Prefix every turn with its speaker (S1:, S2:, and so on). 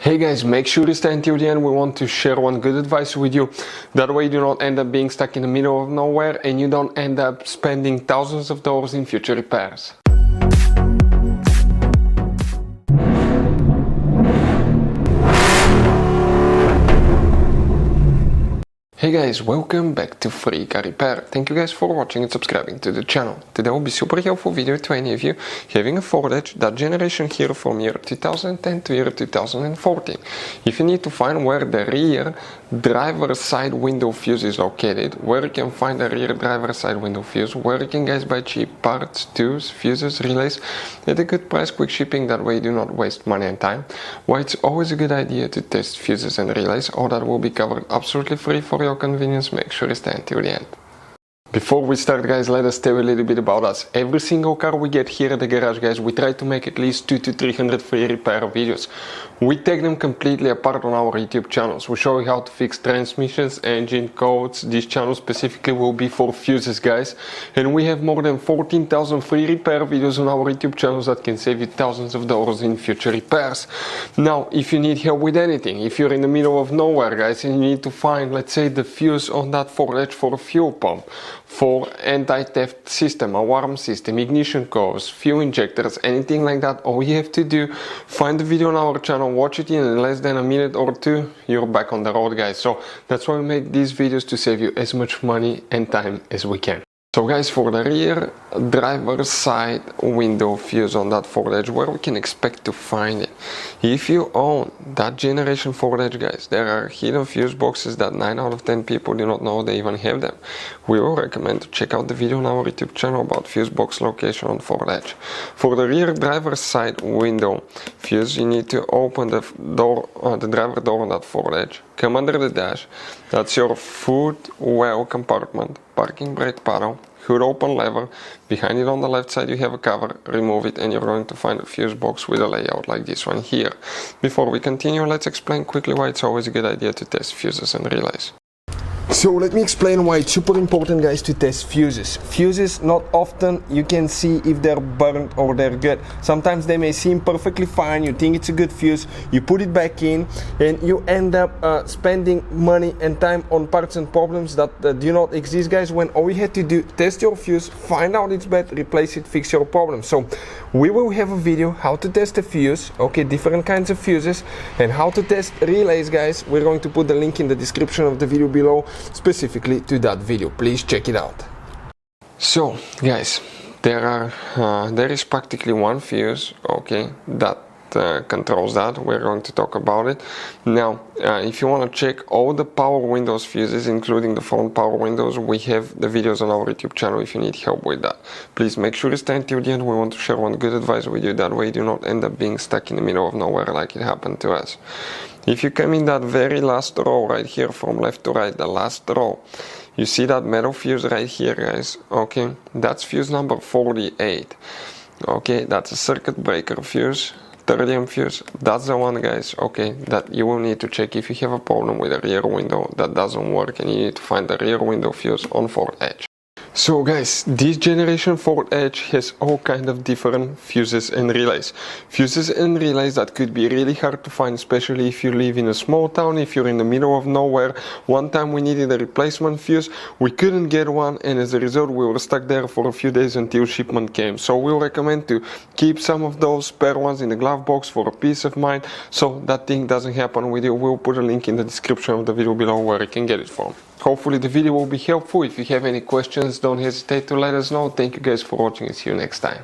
S1: Hey guys, make sure to stay until the end. We want to share one good advice with you. That way you do not end up being stuck in the middle of nowhere and you don't end up spending thousands of dollars in future repairs. Hey guys, welcome back to Free Car Repair. Thank you guys for watching and subscribing to the channel. Today will be super helpful video to any of you having a Ford Edge, that generation here from year 2010 to year 2014. If you need to find where the rear driver's side window fuse is located, where you can find the rear driver's side window fuse, where you can guys buy cheap parts, tools, fuses, relays at a good price, quick shipping, that way you do not waste money and time, why it's always a good idea to test fuses and relays, all that will be covered absolutely free for your convenience. Make sure to stay until the end. Before we start guys, let us tell you a little bit about us. Every single car we get here at the garage guys, we try to make at least 200 to 300 free repair videos. We take them completely apart on our YouTube channels. We show you how to fix transmissions, engine codes. This channel specifically will be for fuses guys. And we have more than 14,000 free repair videos on our YouTube channels that can save you thousands of dollars in future repairs. Now, if you need help with anything, if you're in the middle of nowhere guys and you need to find, let's say, the fuse on that Ford Edge for a fuel pump, for anti-theft system, alarm system, ignition codes, fuel injectors, anything like that, all you have to do, find the video on our channel, watch it in less than a minute or two, you're back on the road guys. So that's why we make these videos, to save you as much money and time as we can. So guys, for the rear driver's side window fuse on that Ford Edge, where we can expect to find it. If you own that generation Ford Edge guys, there are hidden fuse boxes that 9 out of 10 people do not know they even have them. We will recommend to check out the video on our YouTube channel about fuse box location on Ford Edge. For the rear driver's side window fuse, you need to open the door, the driver door on that Ford Edge. Come under the dash, that's your footwell compartment, parking brake paddle, hood open lever. Behind it on the left side you have a cover, remove it and you're going to find a fuse box with a layout like this one here. Before we continue, let's explain quickly why it's always a good idea to test fuses and relays. So let me explain why it's super important guys to test fuses. Fuses, not often you can see if they're burnt or they're good. Sometimes they may seem perfectly fine, you think it's a good fuse, you put it back in and you end up spending money and time on parts and problems that do not exist guys, when all you had to do, test your fuse, find out it's bad, replace it, fix your problem. So we will have a video how to test a fuse, okay, different kinds of fuses, and how to test relays guys. We're going to put the link in the description of the video below specifically to that video. Please check it out. So guys, there is practically one fuse, okay, that controls that. We're going to talk about it now. If you want to check all the power windows fuses, including the front power windows, we have the videos on our YouTube channel if you need help with that. Please make sure to stay until the end. We want to share one good advice with you, that way you do not end up being stuck in the middle of nowhere like it happened to us. If you come in that very last row right here from left to right, the last row, you see that metal fuse right here guys, okay, that's fuse number 48, okay, that's a circuit breaker fuse, 30 fuse, that's the one guys, okay, that you will need to check if you have a problem with the rear window that doesn't work and you need to find the rear window fuse on Ford Edge. So guys, this generation Ford Edge has all kind of different fuses and relays. Fuses and relays that could be really hard to find, especially if you live in a small town, if you're in the middle of nowhere. One time we needed a replacement fuse, we couldn't get one, and as a result we were stuck there for a few days until shipment came. So we'll recommend to keep some of those spare ones in the glove box for a peace of mind, so that thing doesn't happen with you. We'll put a link in the description of the video below where you can get it from. Hopefully the video will be helpful. If you have any questions, don't hesitate to let us know. Thank you guys for watching and see you next time.